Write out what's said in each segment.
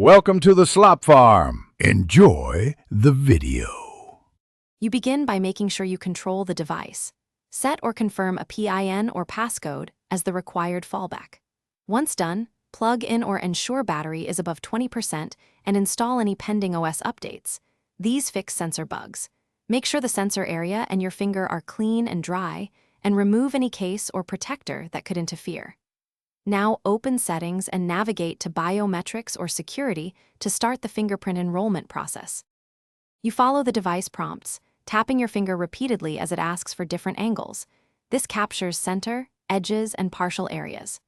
Welcome to the slop farm. Enjoy the video. You begin by making sure you control the device. Set or confirm a PIN or passcode as the required fallback. Once done, plug in or ensure battery is above 20% and install any pending OS updates. These fix sensor bugs. Make sure the sensor area and your finger are clean and dry, and remove any case or protector that could interfere. Now open Settings and navigate to Biometrics or Security to start the fingerprint enrollment process. You follow the device prompts, tapping your finger repeatedly as it asks for different angles. This captures center, edges, and partial areas.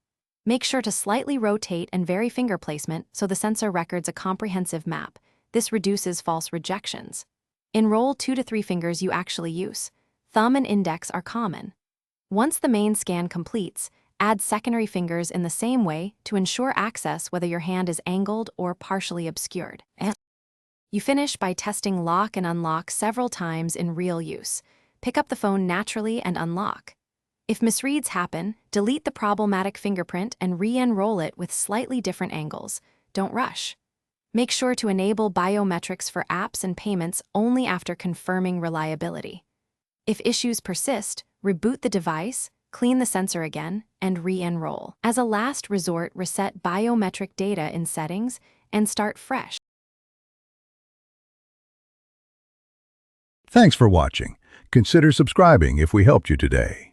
Make sure to slightly rotate and vary finger placement so the sensor records a comprehensive map. This reduces false rejections. Enroll 2 to 3 fingers you actually use. Thumb and index are common. Once the main scan completes, add secondary fingers in the same way to ensure access whether your hand is angled or partially obscured. You finish by testing lock and unlock several times in real use. Pick up the phone naturally and unlock. If misreads happen, delete the problematic fingerprint and re-enroll it with slightly different angles. Don't rush. Make sure to enable biometrics for apps and payments only after confirming reliability. If issues persist, reboot the device, clean the sensor again, and re-enroll. As a last resort, reset biometric data in settings and start fresh. Thanks for watching. Consider subscribing if we helped you today.